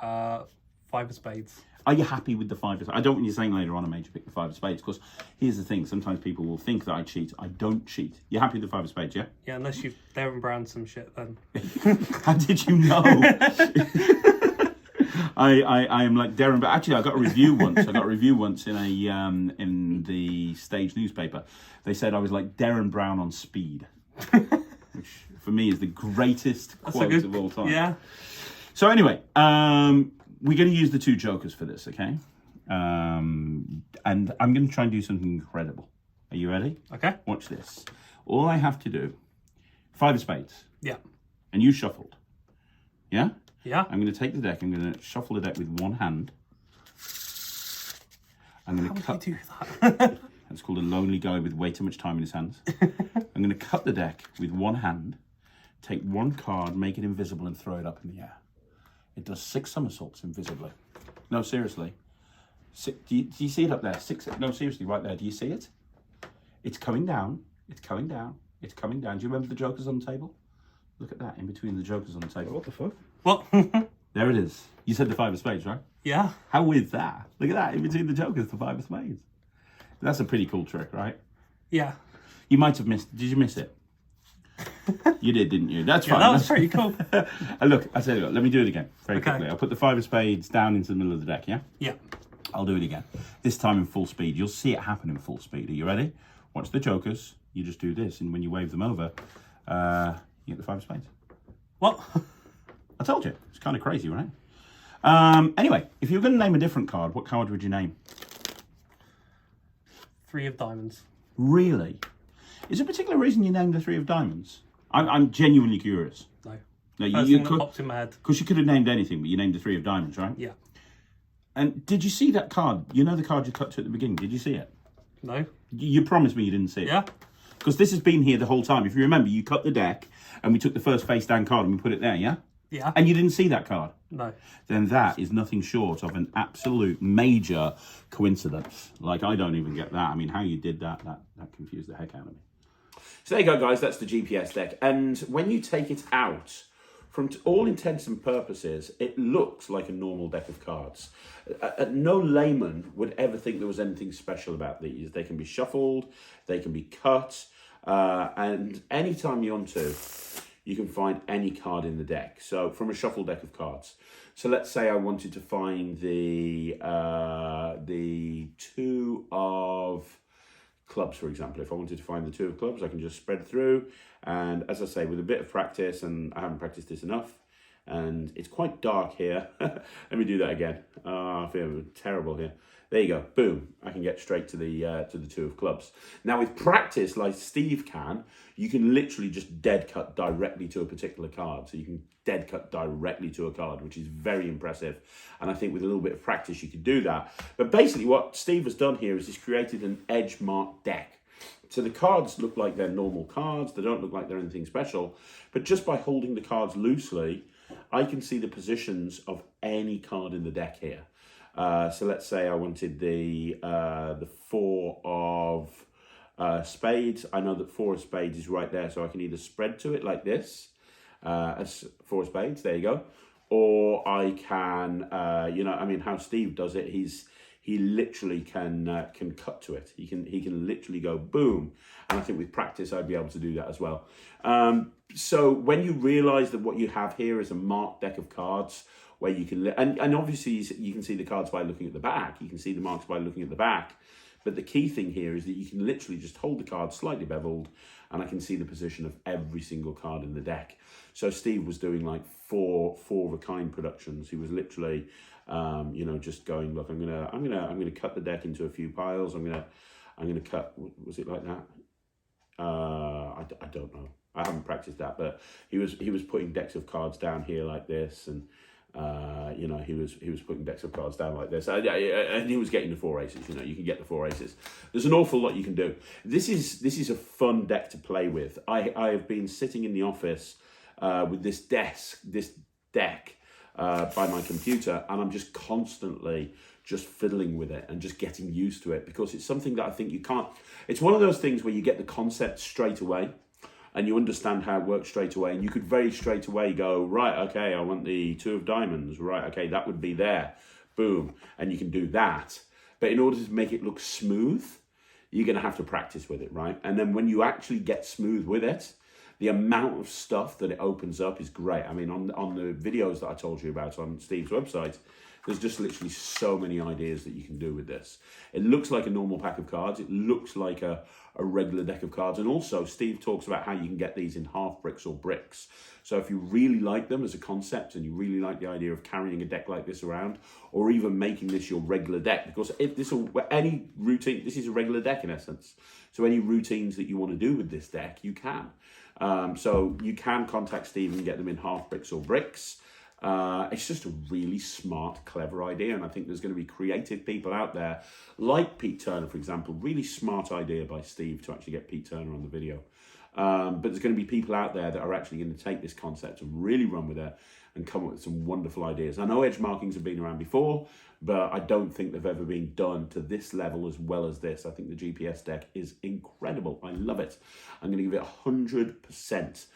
5 of spades. Are you happy with the 5 of spades? I don't want you saying later on I made you pick the 5 of spades, because here's the thing. Sometimes people will think that I cheat. I don't cheat. You're happy with the 5 of spades, yeah? Yeah, unless you've Darren Brown some shit then. How did you know? I am like Darren, but actually I got a review once. In a in the stage newspaper. They said I was like Darren Brown on speed, which for me is the greatest quote of all time. Yeah. So anyway, we're going to use the 2 jokers for this, okay? And I'm going to try and do something incredible. Are you ready? Okay. Watch this. All I have to do, 5 of spades. Yeah. And you shuffled. Yeah? Yeah. I'm going to take the deck. I'm going to shuffle the deck with one hand. I'm going to cut. How do you do that? That's called a lonely guy with way too much time in his hands. I'm going to cut the deck with one hand, take one card, make it invisible, and throw it up in the air. It does 6 somersaults invisibly. No, seriously. Do you see it up there? 6. No, seriously, right there. Do you see it? It's coming down. It's coming down. It's coming down. Do you remember the jokers on the table? Look at that, in between the jokers on the table. What the fuck? What? There it is. You said the 5 of spades, right? Yeah. How weird is that? Look at that, in between the jokers, the 5 of spades. That's a pretty cool trick, right? Yeah. You might have missed. Did you miss it? You did, didn't you? That's Yeah, fine. that was pretty cool. Look, I tell you what, let me do it again very Okay. quickly. I'll put the 5 of spades down into the middle of the deck, yeah? Yeah. I'll do it again. This time in full speed. You'll see it happen in full speed. Are you ready? Watch the jokers. You just do this, and when you wave them over, you get the 5 of spades. What? I told you. It's kind of crazy, right? Anyway, if you were going to name a different card, what card would you name? 3 of diamonds. Really? Is there a particular reason you named the 3 of diamonds? I'm genuinely curious. No. No, First you thing that could, popped in my head. because you could have named anything, but you named the 3 of diamonds, right? Yeah. And did you see that card? You know the card you cut to at the beginning. Did you see it? No. You promised me you didn't see it. Yeah. Because this has been here the whole time. If you remember, you cut the deck and we took the first face down card and we put it there, yeah? Yeah. And you didn't see that card? No. Then that is nothing short of an absolute major coincidence. Like, I don't even get that. I mean, how you did that confused the heck out of me. So there you go, guys. That's the GPS deck. And when you take it out, from all intents and purposes, it looks like a normal deck of cards. No layman would ever think there was anything special about these. They can be shuffled, they can be cut, and anytime you want to, you can find any card in the deck. So from a shuffle deck of cards. So let's say I wanted to find the two of clubs, for example. If I wanted to find the two of clubs, I can just spread through. And as I say, with a bit of practice, and I haven't practiced this enough, and it's quite dark here. Let me do that again. I feel terrible here. There you go. Boom. I can get straight to the two of clubs. Now with practice, like Steve can, you can literally just dead cut directly to a particular card. So you can dead cut directly to a card, which is very impressive. And I think with a little bit of practice, you could do that. But basically what Steve has done here is he's created an edge marked deck. So the cards look like they're normal cards. They don't look like they're anything special. But just by holding the cards loosely, I can see the positions of any card in the deck here. So let's say I wanted the four of spades. I know that four of spades is right there, so I can either spread to it like this, as four of spades. There you go. Or I can, I mean, how Steve does it. He literally can cut to it. He can literally go boom. And I think with practice, I'd be able to do that as well. So when you realise that what you have here is a marked deck of cards, where you can, and obviously you can see the cards by looking at the back. You can see the marks by looking at the back. But the key thing here is that you can literally just hold the card slightly beveled, and I can see the position of every single card in the deck. So Steve was doing like four of a kind productions. He was literally, just going, look, I'm gonna cut the deck into a few piles. I'm gonna cut. Was it like that? I don't know. I haven't practiced that, but he was putting decks of cards down here like this, and he was putting decks of cards down like this, and he was getting the four aces. You can get the four aces. There's an awful lot you can do. This is a fun deck to play with. I have been sitting in the office with this deck by my computer, and I'm just constantly just fiddling with it and just getting used to it, because it's something that I think you can't. It's one of those things where you get the concept straight away, and you understand how it works straight away, and you could very straight away go, right, okay, I want the two of diamonds, right, okay, that would be there, boom, and you can do that. But in order to make it look smooth, you're going to have to practice with it, right? And then when you actually get smooth with it, the amount of stuff that it opens up is great. I mean, on the videos that I told you about on Steve's website, there's just literally so many ideas that you can do with this. It looks like a normal pack of cards. It looks like a regular deck of cards. And also, Steve talks about how you can get these in half bricks or bricks. So if you really like them as a concept, and you really like the idea of carrying a deck like this around, or even making this your regular deck, because if this any routine, this is a regular deck in essence. So any routines that you want to do with this deck, you can. So you can contact Steve and get them in half bricks or bricks. It's just a really smart, clever idea, and I think there's going to be creative people out there, like Pete Turner, for example. Really smart idea by Steve to actually get Pete Turner on the video. But there's going to be people out there that are actually going to take this concept and really run with it and come up with some wonderful ideas. I know edge markings have been around before, but I don't think they've ever been done to this level as well as this. I think the GPS deck is incredible. I love it. I'm going to give it 100%.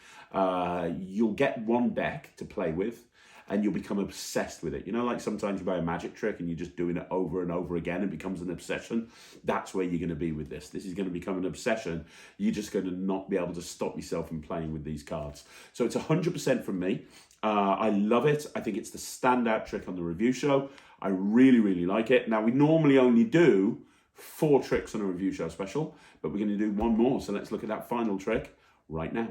You'll get one deck to play with, and you'll become obsessed with it. Like sometimes you buy a magic trick and you're just doing it over and over again and it becomes an obsession. That's where you're going to be with this. This is going to become an obsession. You're just going to not be able to stop yourself from playing with these cards. So it's 100% from me. I love it. I think it's the standout trick on the review show. I really, really like it. Now, we normally only do 4 tricks on a review show special, but we're going to do one more. So let's look at that final trick right now.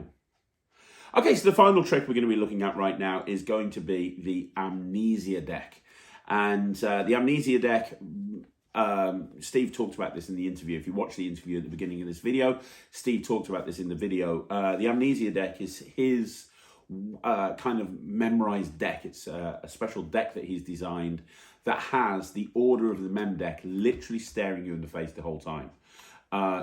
Okay, so the final trick we're going to be looking at right now is going to be the Amnesia Deck. And the Amnesia Deck, Steve talked about this in the interview. If you watch the interview at the beginning of this video, Steve talked about this in the video. The Amnesia Deck is his kind of memorized deck. It's a special deck that he's designed that has the order of the mem deck literally staring you in the face the whole time.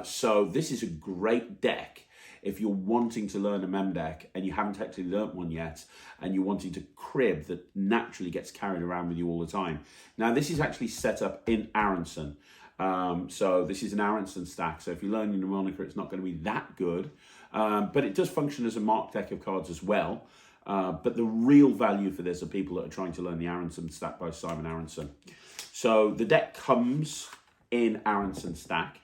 So this is a great deck if you're wanting to learn a mem deck and you haven't actually learnt one yet, and you're wanting to crib that naturally gets carried around with you all the time. Now, this is actually set up in Aronson. So this is an Aronson stack. So if you learn your mnemoniker, it's not going to be that good, but it does function as a marked deck of cards as well. But the real value for this are people that are trying to learn the Aronson stack by Simon Aronson. So the deck comes in Aronson stack.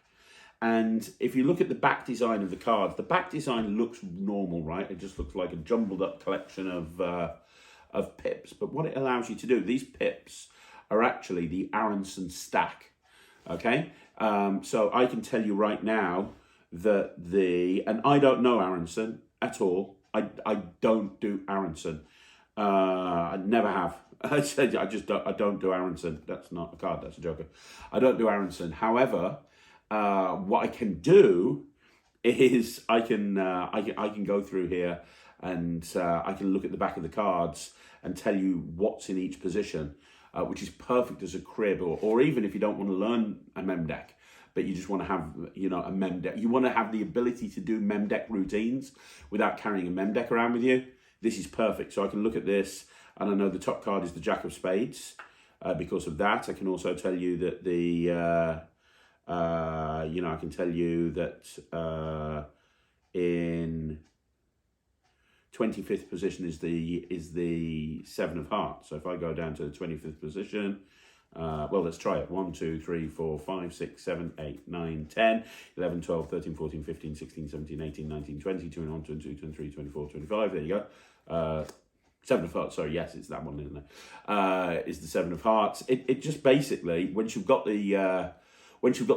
And if you look at the back design of the cards, the back design looks normal, right? It just looks like a jumbled up collection of pips. But what it allows you to do, these pips are actually the Aronson stack, okay? So I can tell you right now that and I don't know Aronson at all. I don't do Aronson. I never have. I don't do Aronson. That's not a card, that's a joker. I don't do Aronson. However, what I can do is I can go through here and I can look at the back of the cards and tell you what's in each position, which is perfect as a crib, or even if you don't want to learn a mem deck, but you just want to have, a mem deck. You want to have the ability to do mem deck routines without carrying a mem deck around with you. This is perfect. So I can look at this and I know the top card is the Jack of Spades. Because of that, I can also tell you that I can tell you that in 25th position is the Seven of Hearts. So if I go down to the 25th position, well, let's try it. 1, 2, 3, 4, 5, 6, 7, 8, 9, 10, 11, 12, 13, 14, 15, 16, 17, 18, 19, 20, 21, 22, 23, 24, 25. There you go. Seven of Hearts. Sorry, yes, it's that one, isn't it? It's the Seven of Hearts. It just basically, once you've got the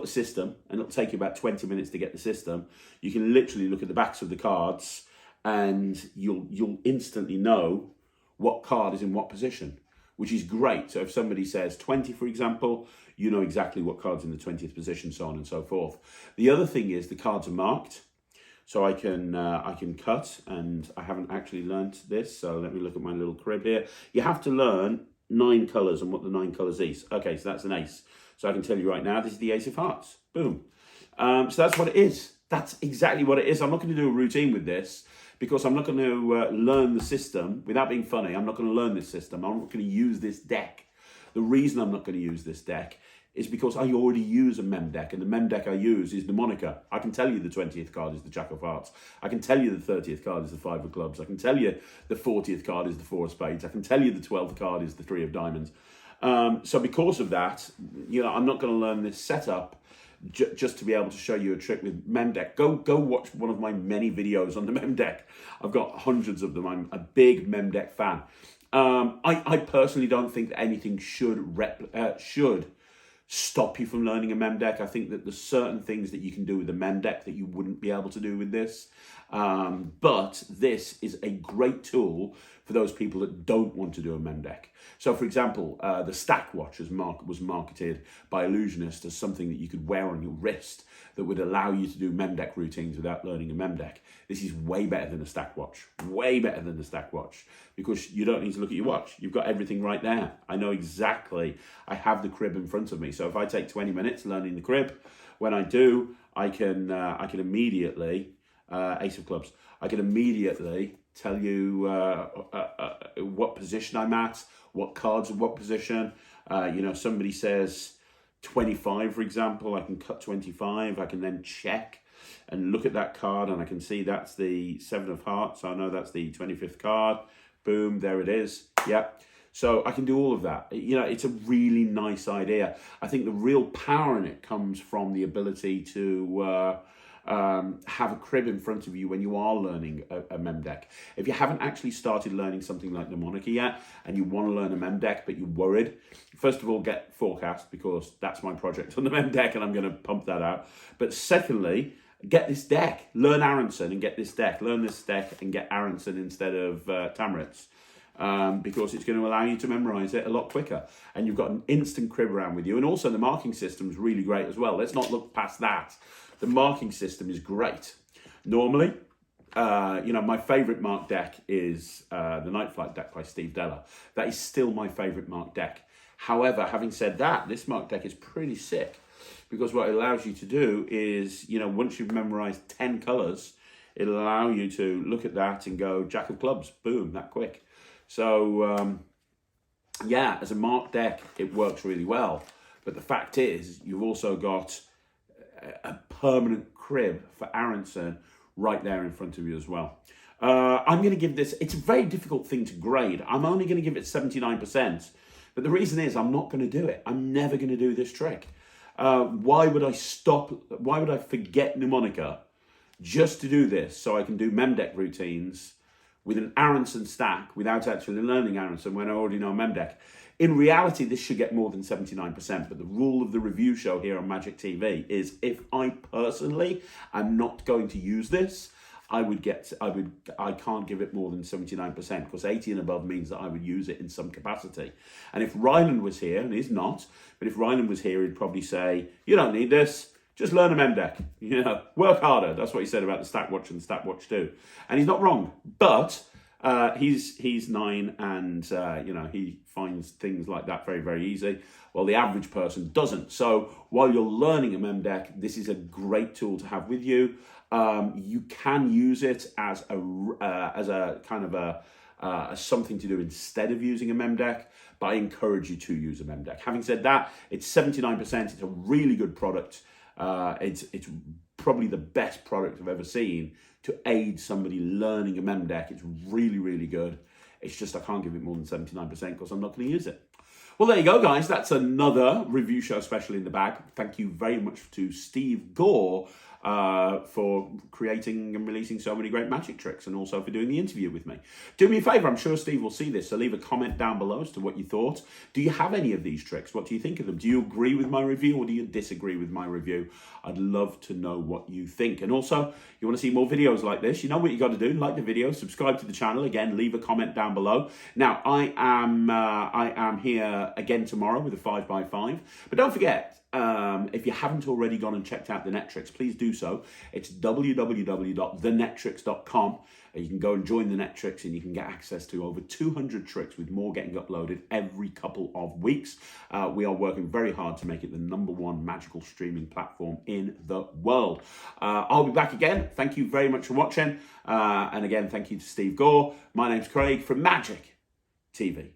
system, and it'll take you about 20 minutes to get the system, you can literally look at the backs of the cards and you'll instantly know what card is in what position, which is great. So if somebody says 20, for example, you know exactly what card's in the 20th position, so on and so forth. The other thing is the cards are marked. So I can cut, and I haven't actually learnt this, so let me look at my little crib here. You have to learn 9 colours and what the 9 colours is. Okay, so that's an ace. So I can tell you right now, this is the Ace of Hearts. Boom. So that's what it is. That's exactly what it is. I'm not going to do a routine with this because I'm not going to learn the system. Without being funny, I'm not going to learn this system. I'm not going to use this deck. The reason I'm not going to use this deck is because I already use a mem deck, and the mem deck I use is mnemoniker. I can tell you the 20th card is the Jack of Hearts. I can tell you the 30th card is the Five of Clubs. I can tell you the 40th card is the Four of Spades. I can tell you the 12th card is the Three of Diamonds. So because of that, I'm not going to learn this setup just to be able to show you a trick with mem deck. Go watch one of my many videos on the mem deck. I've got hundreds of them. I'm a big mem deck fan. I personally don't think that anything should stop you from learning a mem deck. I think that there's certain things that you can do with a mem deck that you wouldn't be able to do with this. But this is a great tool for those people that don't want to do a mem deck. So, for example, the Stack Watch was marketed by Illusionist as something that you could wear on your wrist that would allow you to do mem deck routines without learning a mem deck. This is way better than a Stack Watch. Way better than the Stack Watch, because you don't need to look at your watch. You've got everything right there. I know exactly. I have the crib in front of me. So if I take 20 minutes learning the crib, when I do, I can immediately, Ace of Clubs, I can immediately tell you what position I'm at, what cards are what position. Somebody says 25, for example, I can cut 25. I can then check and look at that card, and I can see that's the Seven of Hearts. So I know that's the 25th card. Boom, there it is. Yep. So I can do all of that. It's a really nice idea. I think the real power in it comes from the ability to have a crib in front of you when you are learning a mem deck. If you haven't actually started learning something like mnemoniker yet, and you want to learn a mem deck but you're worried, first of all, get Forecast, because that's my project on the mem deck and I'm going to pump that out. But secondly, get this deck. Learn Aronson and get this deck. Learn this deck and get Aronson instead of Tamritz. Because it's going to allow you to memorize it a lot quicker, and you've got an instant crib around with you. And also the marking system is really great as well. Let's not look past that. The marking system is great. Normally, my favorite mark deck is the Night Flight deck by Steve Gore. That is still my favorite mark deck. However, having said that, this mark deck is pretty sick, because what it allows you to do is, once you've memorized 10 colors, it'll allow you to look at that and go, Jack of clubs, boom, that quick. So, yeah, as a marked deck, it works really well. But the fact is, you've also got a permanent crib for Aronson right there in front of you as well. I'm going to give this, it's a very difficult thing to grade. I'm only going to give it 79%. But the reason is I'm not going to do it. I'm never going to do this trick. Why would I forget Mnemonica just to do this so I can do Memdeck routines with an Aronson stack without actually learning Aronson when I already know Memdeck? In reality, this should get more than 79%, but the rule of the review show here on Magic TV is if I personally am not going to use this, I can't give it more than 79% because 80 and above means that I would use it in some capacity. And if Ryland was here, and he's not, but if Ryland was here, he'd probably say, you don't need this. Just learn a Memdeck, work harder. That's what he said about the Stack Watch and the Stack Watch 2. And he's not wrong, but he's 9 and, he finds things like that very, very easy. Well, the average person doesn't. So while you're learning a Memdeck, this is a great tool to have with you. You can use it as a kind of something to do instead of using a Memdeck, but I encourage you to use a Memdeck. Having said that, it's 79%. It's a really good product. It's probably the best product I've ever seen to aid somebody learning a Memdeck. It's really, really good. It's just I can't give it more than 79% because I'm not going to use it. Well, there you go, guys. That's another review show special in the bag. Thank you very much to Steve Gore for creating and releasing so many great magic tricks and also for doing the interview with me. Do me a favour, I'm sure Steve will see this, so leave a comment down below as to what you thought. Do you have any of these tricks? What do you think of them? Do you agree with my review or do you disagree with my review? I'd love to know what you think. And also, you want to see more videos like this, you know what you got to do. Like the video, subscribe to the channel. Again, leave a comment down below. Now, I am here again tomorrow with a 5x5. But don't forget, if you haven't already gone and checked out the NETRIX, please do so. It's www.thenetrix.com. You can go and join the NETRIX and you can get access to over 200 tricks with more getting uploaded every couple of weeks. We are working very hard to make it the #1 magical streaming platform in the world. I'll be back again. Thank you very much for watching. And again, thank you to Steve Gore. My name's Craig from Magic TV.